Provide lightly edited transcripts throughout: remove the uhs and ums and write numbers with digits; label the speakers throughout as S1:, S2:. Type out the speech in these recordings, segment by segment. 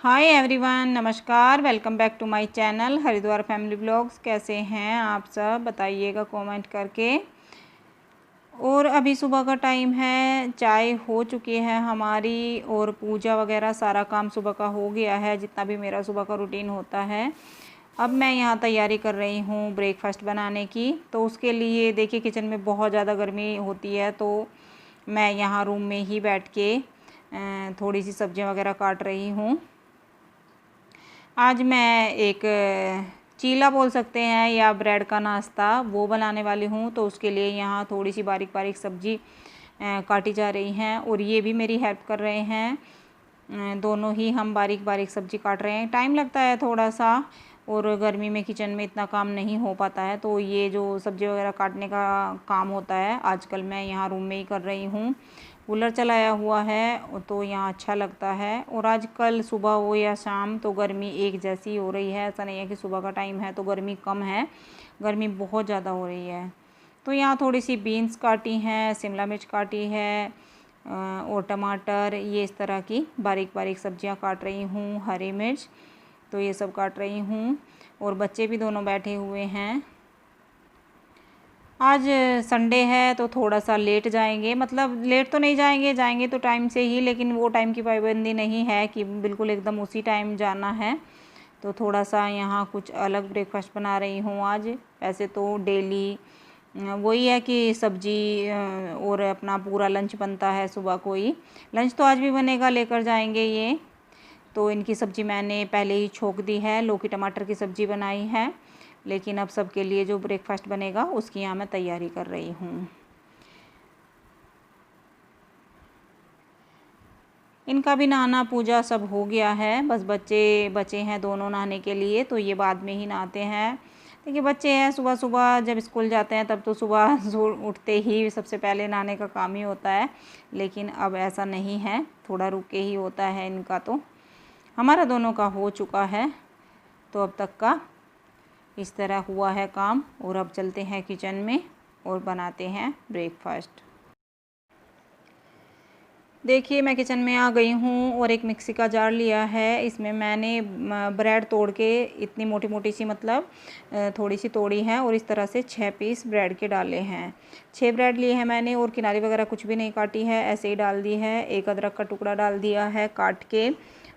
S1: हाय everyone, नमस्कार। Welcome back to my channel Haridwar family blogs. कैसे हैं आप सब, बताइएगा कमेंट करके। और अभी सुबह का टाइम है, चाय हो चुकी है हमारी और पूजा वगैरह सारा काम सुबह का हो गया है, जितना भी मेरा सुबह का रूटीन होता है। अब मैं यहाँ तैयारी कर रही हूँ ब्रेकफास्ट बनाने की। तो उसके लिए देखिए, किचन में बहुत ज़्यादा गर्मी होती है, तो मैं यहाँ रूम में ही बैठ के थोड़ी सी सब्जियाँ वगैरह काट रही हूँ। आज मैं एक चीला बोल सकते हैं या ब्रेड का नाश्ता वो बनाने वाली हूँ। तो उसके लिए यहाँ थोड़ी सी बारीक बारीक सब्जी काटी जा रही हैं और ये भी मेरी हेल्प कर रहे हैं। दोनों ही हम बारीक बारीक सब्जी काट रहे हैं। टाइम लगता है थोड़ा सा, और गर्मी में किचन में इतना काम नहीं हो पाता है, तो ये जो सब्ज़ी वगैरह काटने का काम होता है आजकल मैं यहाँ रूम में ही कर रही हूँ। कूलर चलाया हुआ है तो यहाँ अच्छा लगता है। और आजकल सुबह हो या शाम तो गर्मी एक जैसी हो रही है। ऐसा नहीं है कि सुबह का टाइम है तो गर्मी कम है, गर्मी बहुत ज़्यादा हो रही है। तो यहाँ थोड़ी सी बीन्स काटी हैं, शिमला मिर्च काटी है और टमाटर, ये इस तरह की बारीक बारीक सब्जियाँ काट रही हूँ। हरी मिर्च, तो ये सब काट रही हूँ। और बच्चे भी दोनों बैठे हुए हैं। आज संडे है तो थोड़ा सा लेट जाएंगे, मतलब लेट तो नहीं जाएंगे, जाएंगे तो टाइम से ही, लेकिन वो टाइम की पाबंदी नहीं है कि बिल्कुल एकदम उसी टाइम जाना है। तो थोड़ा सा यहाँ कुछ अलग ब्रेकफास्ट बना रही हूँ आज। वैसे तो डेली वही है कि सब्जी और अपना पूरा लंच बनता है सुबह। कोई लंच तो आज भी बनेगा, लेकर जाएंगे ये। तो इनकी सब्ज़ी मैंने पहले ही छोंक दी है, लौकी टमाटर की सब्ज़ी बनाई है। लेकिन अब सबके लिए जो ब्रेकफास्ट बनेगा उसकी यहाँ मैं तैयारी कर रही हूँ। इनका भी नहाना पूजा सब हो गया है, बस बच्चे बचे हैं दोनों नहाने के लिए, तो ये बाद में ही नहाते हैं। देखिए बच्चे हैं, सुबह सुबह जब स्कूल जाते हैं तब तो सुबह उठते ही सबसे पहले नहाने का काम ही होता है। लेकिन अब ऐसा नहीं है, थोड़ा रुक के ही होता है इनका। तो हमारा दोनों का हो चुका है, तो अब तक का इस तरह हुआ है काम। और अब चलते हैं किचन में और बनाते हैं ब्रेकफास्ट। देखिए मैं किचन में आ गई हूँ और एक मिक्सी का जार लिया है। इसमें मैंने ब्रेड तोड़ के इतनी मोटी मोटी सी, मतलब थोड़ी सी तोड़ी है, और इस तरह से 6 पीस ब्रेड के डाले हैं। 6 ब्रेड लिए हैं मैंने, और किनारी वगैरह कुछ भी नहीं काटी है, ऐसे ही डाल दी है। एक अदरक का टुकड़ा डाल दिया है काट के,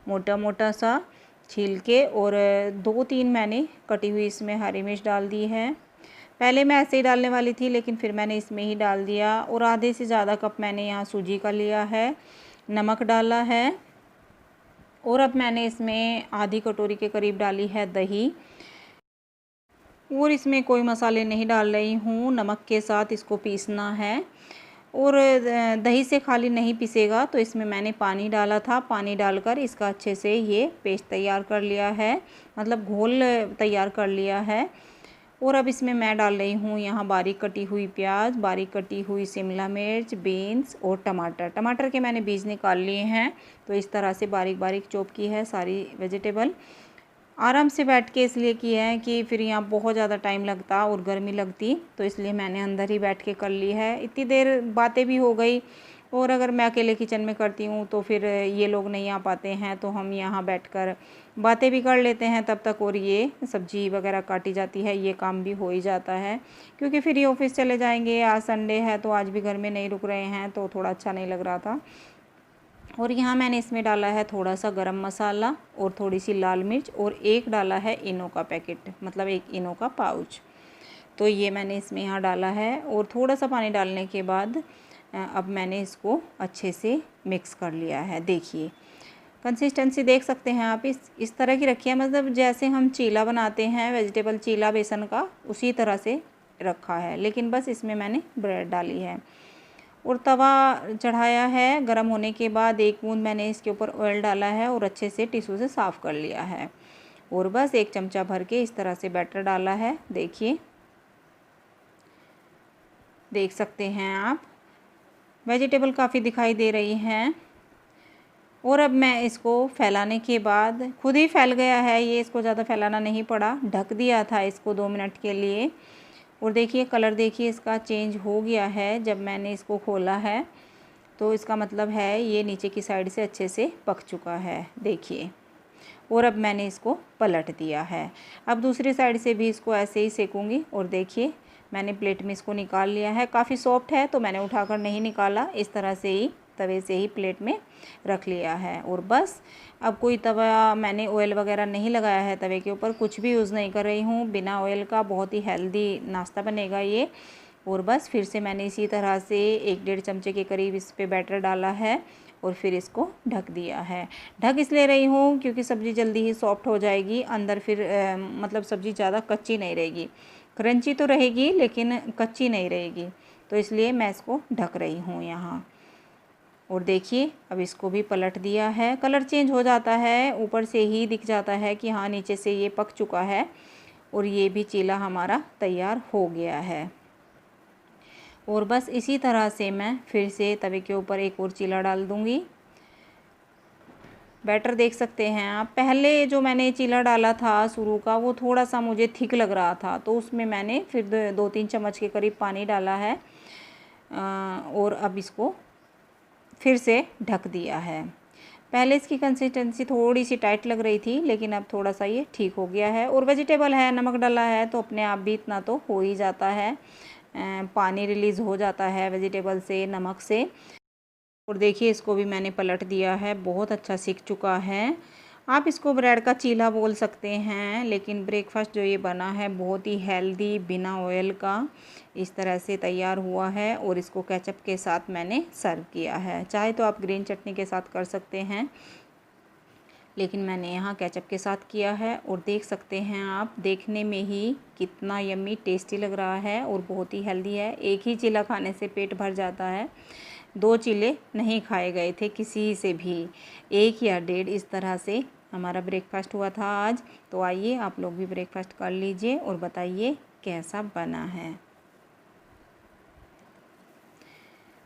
S1: मोटा मोटा सा छील के। और 2-3 मैंने कटी हुई इसमें हरी मिर्च डाल दी है। पहले मैं ऐसे ही डालने वाली थी, लेकिन फिर मैंने इसमें ही डाल दिया। और आधे से ज़्यादा कप मैंने यहाँ सूजी का लिया है, नमक डाला है। और अब मैंने इसमें आधी कटोरी के करीब डाली है दही। और इसमें कोई मसाले नहीं डाल रही हूँ, नमक के साथ इसको पीसना है। और दही से खाली नहीं पिसेगा, तो इसमें मैंने पानी डाला था। पानी डालकर इसका अच्छे से ये पेस्ट तैयार कर लिया है, मतलब घोल तैयार कर लिया है। और अब इसमें मैं डाल रही हूँ यहाँ बारीक कटी हुई प्याज, बारीक कटी हुई शिमला मिर्च, बीन्स और टमाटर। टमाटर के मैंने बीज निकाल लिए हैं। तो इस तरह से बारीक बारीक चॉप की है सारी वेजिटेबल। आराम से बैठ के इसलिए किया है कि फिर यहाँ बहुत ज़्यादा टाइम लगता और गर्मी लगती, तो इसलिए मैंने अंदर ही बैठ के कर ली है। इतनी देर बातें भी हो गई। और अगर मैं अकेले किचन में करती हूँ तो फिर ये लोग नहीं आ पाते हैं, तो हम यहाँ बैठकर बातें भी कर लेते हैं तब तक, और ये सब्ज़ी वगैरह काटी जाती है, ये काम भी हो ही जाता है। क्योंकि फिर ये ऑफिस चले जाएंगे, आज संडे है तो आज भी घर में नहीं रुक रहे हैं, तो थोड़ा अच्छा नहीं लग रहा था। और यहाँ मैंने इसमें डाला है थोड़ा सा गरम मसाला और थोड़ी सी लाल मिर्च, और एक डाला है इनो का पैकेट, मतलब एक इनो का पाउच। तो ये मैंने इसमें यहाँ डाला है। और थोड़ा सा पानी डालने के बाद अब मैंने इसको अच्छे से मिक्स कर लिया है। देखिए कंसिस्टेंसी देख सकते हैं आप, इस तरह की रखी है, मतलब जैसे हम चीला बनाते हैं, वेजिटेबल चीला बेसन का, उसी तरह से रखा है। लेकिन बस इसमें मैंने ब्रेड डाली है। और तवा चढ़ाया है, गर्म होने के बाद 1 बूंद मैंने इसके ऊपर ऑयल डाला है और अच्छे से टिश्यू से साफ़ कर लिया है। और बस 1 चमचा भर के इस तरह से बैटर डाला है। देखिए देख सकते हैं आप, वेजिटेबल काफ़ी दिखाई दे रही हैं। और अब मैं इसको फैलाने के बाद, खुद ही फैल गया है ये, इसको ज़्यादा फैलाना नहीं पड़ा, ढक दिया था इसको 2 मिनट के लिए। और देखिए कलर देखिए इसका चेंज हो गया है जब मैंने इसको खोला है। तो इसका मतलब है ये नीचे की साइड से अच्छे से पक चुका है। देखिए और अब मैंने इसको पलट दिया है। अब दूसरी साइड से भी इसको ऐसे ही सेकूँगी। और देखिए मैंने प्लेट में इसको निकाल लिया है। काफ़ी सॉफ्ट है तो मैंने उठाकर नहीं निकाला, इस तरह से ही तवे से ही प्लेट में रख लिया है। और बस अब कोई तवा मैंने ऑयल वगैरह नहीं लगाया है, तवे के ऊपर कुछ भी यूज़ नहीं कर रही हूँ, बिना ऑयल का बहुत ही हेल्दी नाश्ता बनेगा ये। और बस फिर से मैंने इसी तरह से 1-1.5 चमचे के करीब इस पर बैटर डाला है और फिर इसको ढक दिया है। ढक इसलिए रही हूँ क्योंकि सब्ज़ी जल्दी ही सॉफ्ट हो जाएगी, अंदर फिर मतलब सब्ज़ी ज़्यादा कच्ची नहीं रहेगी, क्रंची तो रहेगी लेकिन कच्ची नहीं रहेगी, तो इसलिए मैं इसको ढक रही हूँ यहाँ। और देखिए अब इसको भी पलट दिया है। कलर चेंज हो जाता है, ऊपर से ही दिख जाता है कि हाँ नीचे से ये पक चुका है। और ये भी चीला हमारा तैयार हो गया है। और बस इसी तरह से मैं फिर से तवे के ऊपर एक और चीला डाल दूँगी। बैटर देख सकते हैं आप, पहले जो मैंने चीला डाला था शुरू का वो थोड़ा सा मुझे थिक लग रहा था, तो उसमें मैंने फिर 2-3 चम्मच के करीब पानी डाला है और अब इसको फिर से ढक दिया है। पहले इसकी कंसिस्टेंसी थोड़ी सी टाइट लग रही थी, लेकिन अब थोड़ा सा ये ठीक हो गया है। और वेजिटेबल है, नमक डाला है तो अपने आप भी इतना तो हो ही जाता है, पानी रिलीज़ हो जाता है वेजिटेबल से, नमक से। और देखिए इसको भी मैंने पलट दिया है, बहुत अच्छा सीख चुका है। आप इसको ब्रेड का चीला बोल सकते हैं, लेकिन ब्रेकफास्ट जो ये बना है बहुत ही हेल्दी, बिना ऑयल का इस तरह से तैयार हुआ है। और इसको केचप के साथ मैंने सर्व किया है। चाहे तो आप ग्रीन चटनी के साथ कर सकते हैं, लेकिन मैंने यहाँ केचप के साथ किया है। और देख सकते हैं आप, देखने में ही कितना यम्मी टेस्टी लग रहा है और बहुत ही हेल्दी है। एक ही चीला खाने से पेट भर जाता है, 2 चीले नहीं खाए गए थे किसी से भी, 1 या 1.5 इस तरह से हमारा ब्रेकफास्ट हुआ था आज। तो आइए आप लोग भी ब्रेकफास्ट कर लीजिए और बताइए कैसा बना है।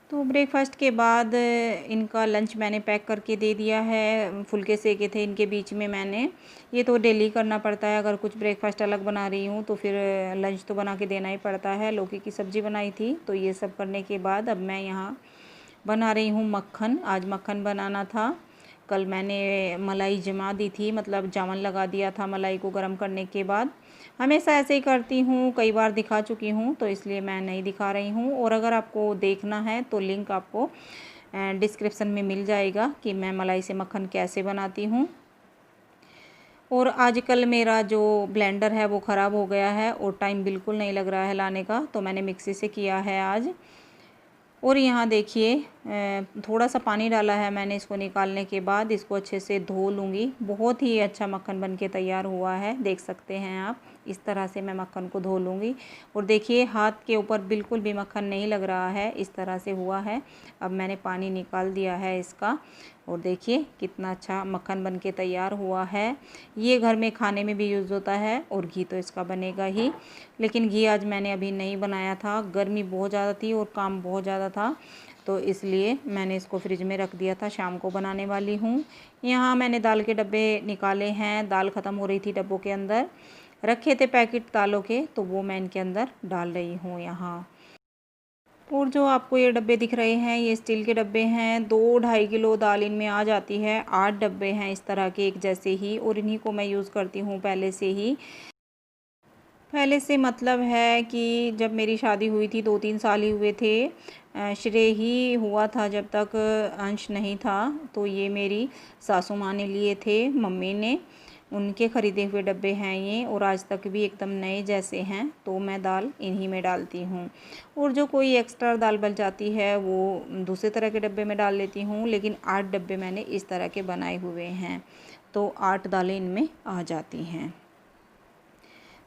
S1: तो ब्रेकफास्ट के बाद इनका लंच मैंने पैक करके दे दिया है। फुलके सेके थे इनके बीच में मैंने, ये तो डेली करना पड़ता है, अगर कुछ ब्रेकफास्ट अलग बना रही हूँ तो फिर लंच तो बना के देना ही पड़ता है। लौकी की सब्ज़ी बनाई थी, तो ये सब करने के बाद अब मैं यहाँ बना रही हूँ मक्खन। आज मक्खन बनाना था, कल मैंने मलाई जमा दी थी, मतलब जामन लगा दिया था मलाई को गर्म करने के बाद। हमेशा ऐसे ही करती हूँ, कई बार दिखा चुकी हूँ तो इसलिए मैं नहीं दिखा रही हूँ। और अगर आपको देखना है तो लिंक आपको डिस्क्रिप्शन में मिल जाएगा कि मैं मलाई से मक्खन कैसे बनाती हूँ। और आजकल मेरा जो ब्लेंडर है वो ख़राब हो गया है और टाइम बिल्कुल नहीं लग रहा है लाने का, तो मैंने मिक्सी से किया है आज। और यहाँ देखिए थोड़ा सा पानी डाला है मैंने, इसको निकालने के बाद इसको अच्छे से धो लूँगी। बहुत ही अच्छा मक्खन बन के तैयार हुआ है, देख सकते हैं आप, इस तरह से मैं मक्खन को धो लूँगी। और देखिए हाथ के ऊपर बिल्कुल भी मक्खन नहीं लग रहा है, इस तरह से हुआ है। अब मैंने पानी निकाल दिया है इसका, और देखिए कितना अच्छा मक्खन बन के तैयार हुआ है। ये घर में खाने में भी यूज़ होता है और घी तो इसका बनेगा ही, लेकिन घी आज मैंने अभी नहीं बनाया था, गर्मी बहुत ज़्यादा थी और काम बहुत ज़्यादा था, तो इसलिए मैंने इसको फ्रिज में रख दिया था, शाम को बनाने वाली हूँ। यहाँ मैंने दाल के डब्बे निकाले हैं, दाल ख़त्म हो रही थी डब्बों के अंदर, रखे थे पैकेट दालों के, तो वो मैं इनके अंदर डाल रही हूँ यहाँ। और जो आपको ये डब्बे दिख रहे हैं ये स्टील के डब्बे हैं, 2-2.5 किलो दाल इनमें आ जाती है। 8 डब्बे हैं इस तरह के एक जैसे ही, और इन्हीं को मैं यूज़ करती हूँ पहले से ही। पहले से मतलब है कि जब मेरी शादी हुई थी 2-3 साल ही हुए थे, श्रेय ही हुआ था जब तक अंश नहीं था, तो ये मेरी सासू माँ ने लिए थे, मम्मी ने, उनके ख़रीदे हुए डब्बे हैं ये, और आज तक भी एकदम नए जैसे हैं। तो मैं दाल इन्हीं में डालती हूँ, और जो कोई एक्स्ट्रा दाल बच जाती है वो दूसरे तरह के डब्बे में डाल लेती हूँ। लेकिन 8 डब्बे मैंने इस तरह के बनाए हुए हैं, तो 8 दालें इनमें आ जाती हैं।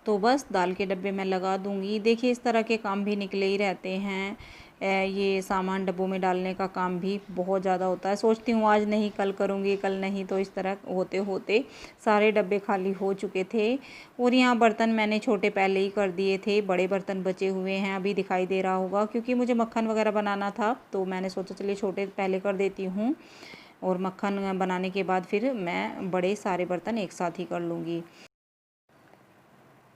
S1: तो बस दाल के डब्बे मैं लगा दूँगी। देखिए इस तरह के काम भी निकले ही रहते हैं, ये सामान डब्बों में डालने का काम भी बहुत ज़्यादा होता है। सोचती हूँ आज नहीं कल करूँगी, कल नहीं, तो इस तरह होते होते सारे डब्बे खाली हो चुके थे। और यहाँ बर्तन मैंने छोटे पहले ही कर दिए थे, बड़े बर्तन बचे हुए हैं, अभी दिखाई दे रहा होगा, क्योंकि मुझे मक्खन वगैरह बनाना था, तो मैंने सोचा चलिए छोटे पहले कर देती हूँ, और मक्खन बनाने के बाद फिर मैं बड़े सारे बर्तन एक साथ ही कर लूँगी।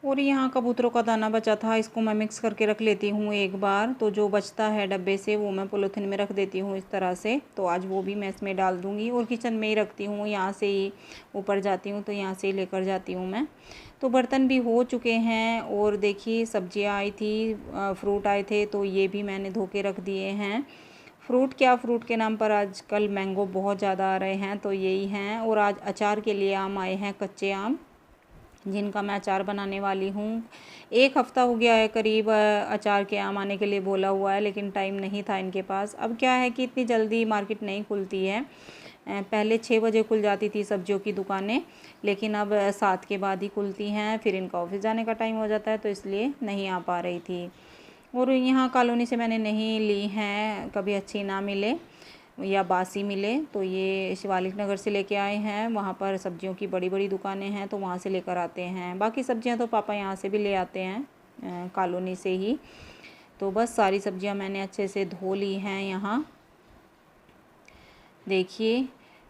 S1: और यहाँ कबूतरों का दाना बचा था, इसको मैं मिक्स करके रख लेती हूँ एक बार। तो जो बचता है डब्बे से वो मैं पॉलीथीन में रख देती हूँ इस तरह से। तो आज वो भी मैं इसमें डाल दूँगी और किचन में ही रखती हूँ, यहाँ से ही ऊपर जाती हूँ तो यहाँ से ही लेकर जाती हूँ मैं। तो बर्तन भी हो चुके हैं और देखिए सब्जियाँ आई थी, फ्रूट आए थे तो ये भी मैंने धो के रख दिए हैं। फ्रूट क्या, फ्रूट के नाम पर आजकल मैंगो बहुत ज़्यादा आ रहे हैं तो यही हैं। और आज अचार के लिए आम आए हैं, कच्चे आम, जिनका मैं अचार बनाने वाली हूँ। एक हफ़्ता हो गया है करीब अचार के आम आने के लिए बोला हुआ है, लेकिन टाइम नहीं था इनके पास। अब क्या है कि इतनी जल्दी मार्केट नहीं खुलती है, पहले 6 बजे खुल जाती थी सब्जियों की दुकानें, लेकिन अब 7 के बाद ही खुलती हैं। फिर इनका ऑफिस जाने का टाइम हो जाता है तो इसलिए नहीं आ पा रही थी। और यहाँ कॉलोनी से मैंने नहीं ली हैं, कभी अच्छी ना मिले या बासी मिले तो ये शिवालिक नगर से लेके आए हैं। वहाँ पर सब्जियों की बड़ी बड़ी दुकानें हैं तो वहाँ से लेकर आते हैं। बाकी सब्जियाँ तो पापा यहाँ से भी ले आते हैं कॉलोनी से ही। तो बस सारी सब्जियाँ मैंने अच्छे से धो ली हैं। यहाँ देखिए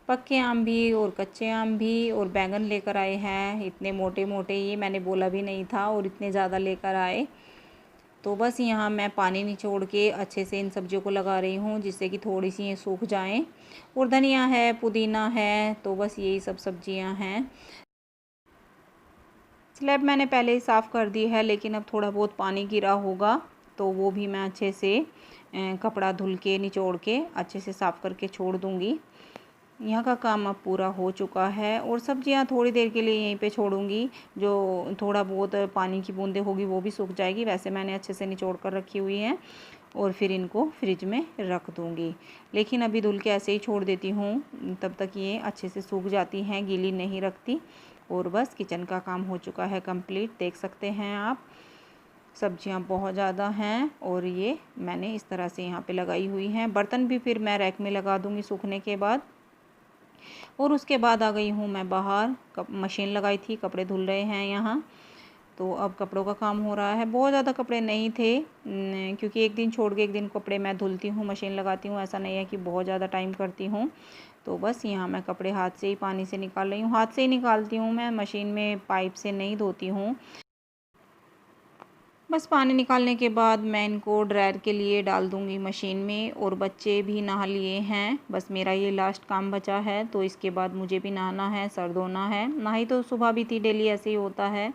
S1: पक्के आम भी और कच्चे आम भी, और बैंगन लेकर आए हैं इतने मोटे मोटे, ये मैंने बोला भी नहीं था और इतने ज़्यादा लेकर आए। तो बस यहाँ मैं पानी निचोड़ के अच्छे से इन सब्जियों को लगा रही हूँ जिससे कि थोड़ी सी ये सूख जाएं। और धनिया है, पुदीना है, तो बस यही सब सब्जियाँ हैं। स्लैब मैंने पहले ही साफ़ कर दी है, लेकिन अब थोड़ा बहुत पानी गिरा होगा तो वो भी मैं अच्छे से कपड़ा धुल के निचोड़ के अच्छे से साफ़ करके छोड़ दूँगी। यहाँ का काम अब पूरा हो चुका है और सब्जियाँ थोड़ी देर के लिए यहीं पे छोड़ूंगी, जो थोड़ा बहुत पानी की बूंदें होगी वो भी सूख जाएगी। वैसे मैंने अच्छे से निचोड़ कर रखी हुई हैं और फिर इनको फ्रिज में रख दूंगी। लेकिन अभी धुल के ऐसे ही छोड़ देती हूँ, तब तक ये अच्छे से सूख जाती हैं, गीली नहीं रखती। और बस किचन का काम हो चुका है कंप्लीट, देख सकते हैं आप। सब्जियां बहुत ज़्यादा हैं और ये मैंने इस तरह से यहाँ पे लगाई हुई हैं। बर्तन भी फिर मैं रैक में लगा दूँगी सूखने के बाद। और उसके बाद आ गई हूँ मैं बाहर, मशीन लगाई थी, कपड़े धुल रहे हैं यहाँ। तो अब कपड़ों का काम हो रहा है। बहुत ज़्यादा कपड़े नहीं थे, क्योंकि एक दिन छोड़ के एक दिन कपड़े मैं धुलती हूँ, मशीन लगाती हूँ, ऐसा नहीं है कि बहुत ज़्यादा टाइम करती हूँ। तो बस यहाँ मैं कपड़े हाथ से ही पानी से निकाल रही हूँ, हाथ से ही निकालती हूँ मैं, मशीन में पाइप से नहीं धोती हूँ। बस पानी निकालने के बाद मैं इनको ड्रायर के लिए डाल दूँगी मशीन में। और बच्चे भी नहा लिए हैं, बस मेरा ये लास्ट काम बचा है। तो इसके बाद मुझे भी नहाना है, सर धोना है। नहाई तो सुबह भी थी, डेली ऐसे ही होता है।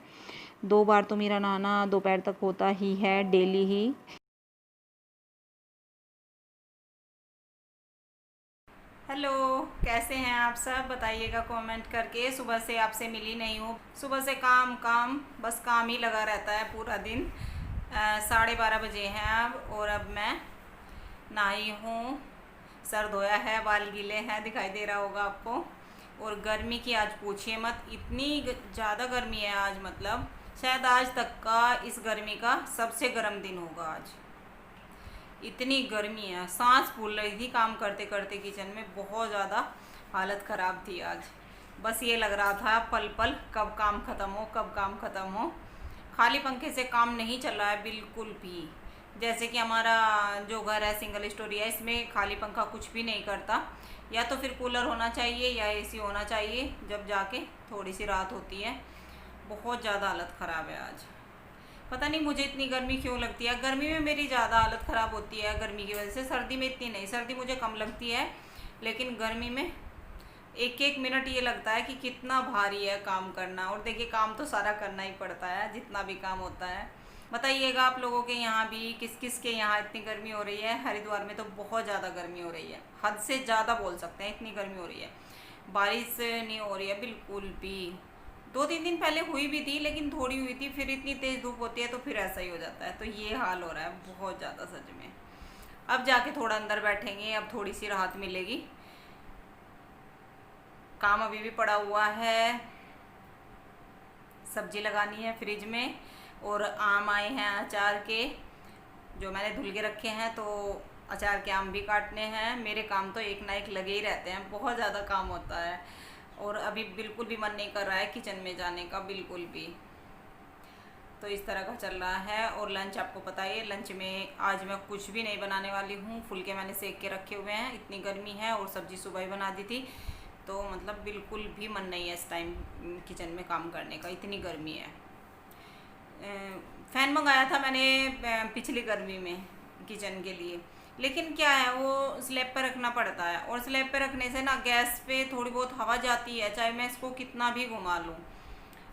S1: 2 बार तो मेरा नहाना दोपहर तक होता ही है, डेली ही। हेलो, कैसे हैं आप सब, बताइएगा कमेंट करके। सुबह से आपसे मिली नहीं हूँ, सुबह से काम काम, बस काम ही लगा रहता है पूरा दिन। 12:30 बजे हैं अब, और अब मैं नहाई हूँ, सर धोया है, बाल गीले हैं, दिखाई दे रहा होगा आपको। और गर्मी की आज पूछिए मत, इतनी ज़्यादा गर्मी है आज, मतलब शायद आज तक का इस गर्मी का सबसे गर्म दिन होगा आज। इतनी गर्मी है, सांस फूल रही थी काम करते करते किचन में, बहुत ज़्यादा हालत ख़राब थी आज। बस ये लग रहा था पल पल कब काम ख़त्म हो, कब काम ख़त्म हो। खाली पंखे से काम नहीं चल रहा है बिल्कुल भी। जैसे कि हमारा जो घर है सिंगल स्टोरी है, इसमें खाली पंखा कुछ भी नहीं करता। या तो फिर कूलर होना चाहिए या एसी होना चाहिए, जब जाके थोड़ी सी राहत होती है। बहुत ज़्यादा हालत ख़राब है आज। पता नहीं मुझे इतनी गर्मी क्यों लगती है। गर्मी में मेरी ज़्यादा हालत ख़राब होती है गर्मी की वजह से, सर्दी में इतनी नहीं। सर्दी मुझे कम लगती है, लेकिन गर्मी में एक एक मिनट ये लगता है कि कितना भारी है काम करना। और देखिए काम तो सारा करना ही पड़ता है, जितना भी काम होता है। बताइएगा आप लोगों के यहाँ भी, किस किस के यहाँ इतनी गर्मी हो रही है। हरिद्वार में तो बहुत ज़्यादा गर्मी हो रही है, हद से ज़्यादा बोल सकते हैं, इतनी गर्मी हो रही है। बारिश नहीं हो रही है बिल्कुल भी। 2-3 दिन पहले हुई भी थी, लेकिन थोड़ी हुई थी, फिर इतनी तेज़ धूप होती है तो फिर ऐसा ही हो जाता है। तो ये हाल हो रहा है बहुत ज़्यादा सच में। अब जाके थोड़ा अंदर बैठेंगे, अब थोड़ी सी राहत मिलेगी। काम अभी भी पड़ा हुआ है, सब्जी लगानी है फ्रिज में, और आम आए हैं अचार के, जो मैंने धुल के रखे हैं। तो अचार के आम भी काटने हैं। मेरे काम तो एक ना एक लगे ही रहते हैं, बहुत ज़्यादा काम होता है। और अभी बिल्कुल भी मन नहीं कर रहा है किचन में जाने का, बिल्कुल भी। तो इस तरह का चल रहा है। और लंच आपको पता है, लंच में आज मैं कुछ भी नहीं बनाने वाली हूँ। फुलके मैंने सेक के रखे हुए हैं, इतनी गर्मी है, और सब्ज़ी सुबह ही बना दी थी। तो मतलब बिल्कुल भी मन नहीं है इस टाइम किचन में काम करने का, इतनी गर्मी है। फ़ैन मंगाया था मैंने पिछली गर्मी में किचन के लिए, लेकिन क्या है वो स्लैब पर रखना पड़ता है, और स्लैब पे रखने से ना गैस पे थोड़ी बहुत हवा जाती है, चाहे मैं इसको कितना भी घुमा लूँ।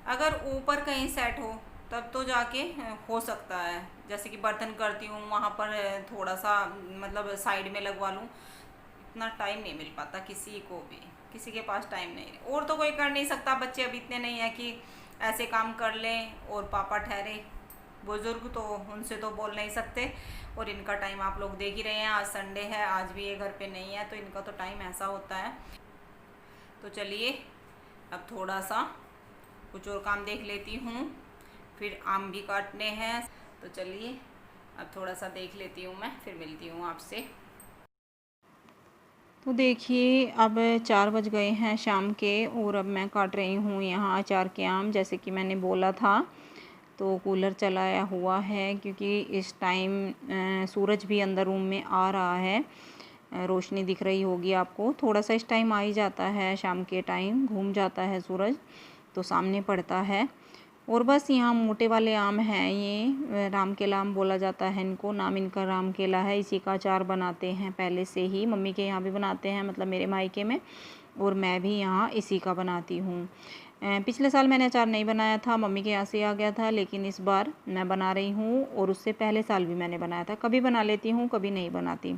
S1: अगर ऊपर कहीं सेट हो तब तो जाके हो सकता है, जैसे कि बर्तन करती हूँ वहाँ पर थोड़ा सा मतलब साइड में लगवा लूँ। इतना टाइम नहीं मिल पाता किसी को भी, किसी के पास टाइम नहीं है, और तो कोई कर नहीं सकता। बच्चे अभी इतने नहीं है कि ऐसे काम कर लें और पापा ठहरे। बुजुर्ग तो उनसे तो बोल नहीं सकते, और इनका टाइम आप लोग देख ही रहे हैं। आज संडे है, आज भी ये घर पे नहीं है, तो इनका तो टाइम ऐसा होता है। तो चलिए अब थोड़ा सा कुछ और काम देख लेती हूँ, फिर आम भी काटने हैं। तो चलिए अब थोड़ा सा देख लेती हूँ मैं, फिर मिलती हूँ आपसे। तो देखिए अब 4 बज गए हैं शाम के, और अब मैं काट रही हूँ यहाँ अचार के आम, जैसे कि मैंने बोला था। तो कूलर चलाया हुआ है क्योंकि इस टाइम सूरज भी अंदर रूम में आ रहा है। रोशनी दिख रही होगी आपको, थोड़ा सा इस टाइम आ ही जाता है, शाम के टाइम घूम जाता है सूरज तो सामने पड़ता है। और बस यहाँ मोटे वाले आम हैं, ये राम केला आम बोला जाता है इनको, नाम इनका राम केला है। इसी का अचार बनाते हैं पहले से ही, मम्मी के यहाँ भी बनाते हैं, मतलब मेरे मायके में, और मैं भी यहाँ इसी का बनाती हूँ। पिछले साल मैंने अचार नहीं बनाया था, मम्मी के यहाँ से आ गया था, लेकिन इस बार मैं बना रही हूँ, और उससे पहले साल भी मैंने बनाया था। कभी बना लेती हूँ, कभी नहीं बनाती।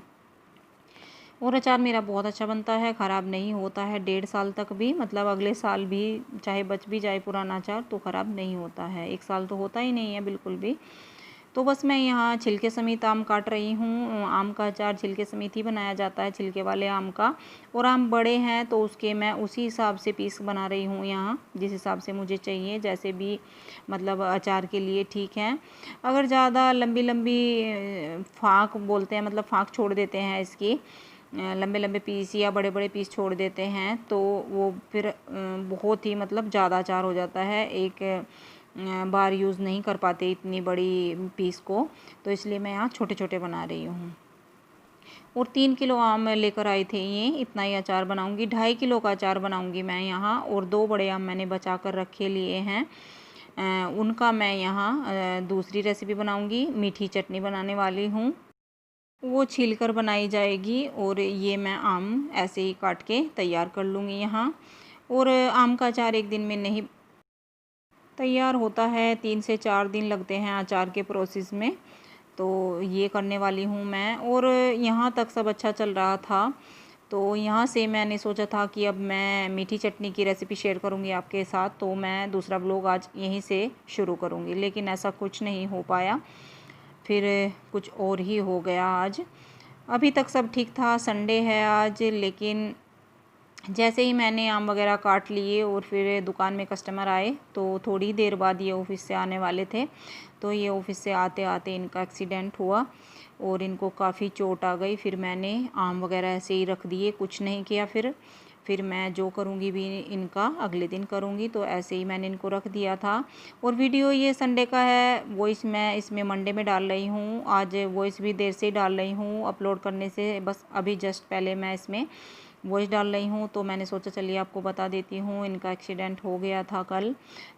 S1: और अचार मेरा बहुत अच्छा बनता है, ख़राब नहीं होता है 1.5 साल तक भी, मतलब अगले साल भी चाहे बच भी जाए पुराना अचार तो ख़राब नहीं होता है। 1 साल तो होता ही नहीं है बिल्कुल भी। तो बस मैं यहाँ छिलके समेत आम काट रही हूँ। आम का अचार छिलके समेत ही बनाया जाता है, छिलके वाले आम का। और आम बड़े हैं तो उसके मैं उसी हिसाब से पीस बना रही हूँ यहाँ, जिस हिसाब से मुझे चाहिए, जैसे भी मतलब अचार के लिए ठीक है। अगर ज़्यादा लंबी लंबी फाँक बोलते हैं, मतलब फाँक छोड़ देते हैं इसकी, लंबे लंबे पीस या बड़े बड़े पीस छोड़ देते हैं तो वो फिर बहुत ही मतलब ज़्यादा अचार हो जाता है, एक बार यूज़ नहीं कर पाते इतनी बड़ी पीस को। तो इसलिए मैं यहाँ छोटे छोटे बना रही हूँ। और 3 किलो आम लेकर आई थे, ये इतना ही अचार बनाऊँगी। 2.5 किलो का अचार बनाऊँगी मैं यहाँ, और 2 बड़े आम मैंने बचा कर रखे लिए हैं। उनका मैं यहाँ दूसरी रेसिपी बनाऊँगी, मीठी चटनी बनाने वाली हूँ, वो छील कर बनाई जाएगी। और ये मैं आम ऐसे ही काट के तैयार कर लूँगी यहाँ। और आम का अचार एक दिन में नहीं तैयार होता है, 3 से 4 दिन लगते हैं अचार के प्रोसेस में। तो ये करने वाली हूँ मैं। और यहाँ तक सब अच्छा चल रहा था, तो यहाँ से मैंने सोचा था कि अब मैं मीठी चटनी की रेसिपी शेयर करूँगी आपके साथ, तो मैं दूसरा ब्लॉग आज यहीं से शुरू करूँगी, लेकिन ऐसा कुछ नहीं हो पाया, फिर कुछ और ही हो गया आज। अभी तक सब ठीक था, संडे है आज, लेकिन जैसे ही मैंने आम वगैरह काट लिए और फिर दुकान में कस्टमर आए, तो थोड़ी देर बाद ये ऑफ़िस से आने वाले थे, तो ये ऑफ़िस से आते आते इनका एक्सीडेंट हुआ और इनको काफ़ी चोट आ गई। फिर मैंने आम वगैरह ऐसे ही रख दिए, कुछ नहीं किया। फिर मैं जो करूँगी भी इनका अगले दिन करूँगी, तो ऐसे ही मैंने इनको रख दिया था। और वीडियो ये संडे का है, वॉइस मैं इसमें मंडे में डाल रही हूँ। आज वॉइस भी देर से ही डाल रही हूँ, अपलोड करने से बस अभी जस्ट पहले मैं इसमें वॉइस डाल रही हूँ। तो मैंने सोचा चलिए आपको बता देती हूँ, इनका एक्सीडेंट हो गया था कल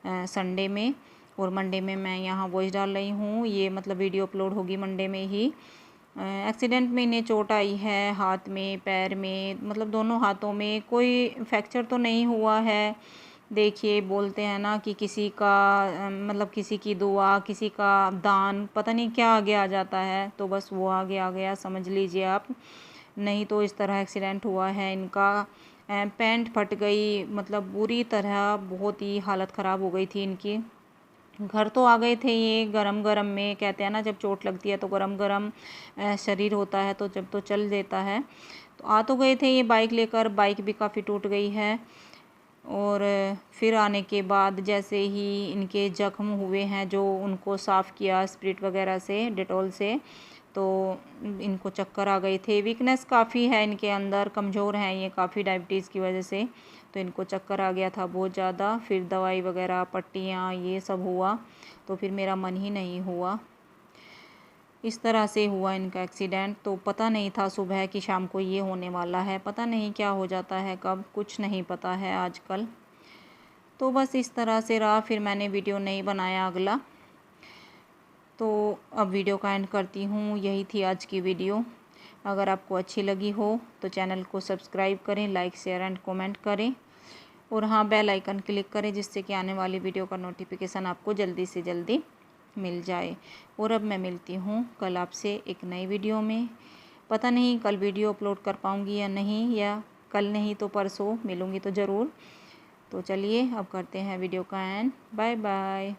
S1: संडे में, और मंडे में मैं यहाँ वॉइस डाल रही हूँ। ये मतलब वीडियो अपलोड होगी मंडे में ही। एक्सीडेंट में इन्हें चोट आई है हाथ में, पैर में, मतलब दोनों हाथों में। कोई फ्रैक्चर तो नहीं हुआ है। देखिए बोलते हैं ना कि किसी का मतलब किसी की दुआ, किसी का दान, पता नहीं क्या आगे आ जाता है, तो बस वो आगे आ गया, समझ लीजिए आप। नहीं तो इस तरह एक्सीडेंट हुआ है इनका। पैंट फट गई, मतलब बुरी तरह, बहुत ही हालत ख़राब हो गई थी इनकी। घर तो आ गए थे ये गरम गरम में, कहते हैं ना जब चोट लगती है तो गरम गरम शरीर होता है, तो जब तो चल देता है। तो आ तो गए थे ये बाइक लेकर, बाइक भी काफ़ी टूट गई है। और फिर आने के बाद जैसे ही इनके ज़ख्म हुए हैं, जो उनको साफ़ किया स्प्रिट वगैरह से, डेटॉल से, तो इनको चक्कर आ गए थे। वीकनेस काफ़ी है इनके अंदर, कमज़ोर हैं ये काफ़ी डायबिटीज़ की वजह से, तो इनको चक्कर आ गया था बहुत ज़्यादा। फिर दवाई वगैरह, पट्टियाँ, ये सब हुआ, तो फिर मेरा मन ही नहीं हुआ। इस तरह से हुआ इनका एक्सीडेंट। तो पता नहीं था सुबह कि शाम को ये होने वाला है, पता नहीं क्या हो जाता है कब, कुछ नहीं पता है आजकल। तो बस इस तरह से रहा, फिर मैंने वीडियो नहीं बनाया अगला। तो अब वीडियो का एंड करती हूँ। यही थी आज की वीडियो। अगर आपको अच्छी लगी हो तो चैनल को सब्सक्राइब करें, लाइक शेयर एंड कमेंट करें और हाँ बेल आइकन क्लिक करें, जिससे कि आने वाली वीडियो का नोटिफिकेशन आपको जल्दी से जल्दी मिल जाए। और अब मैं मिलती हूँ कल आपसे एक नई वीडियो में। पता नहीं कल वीडियो अपलोड कर पाऊँगी या नहीं, या कल नहीं तो परसों मिलूँगी तो ज़रूर। तो चलिए अब करते हैं वीडियो का एंड। Bye bye.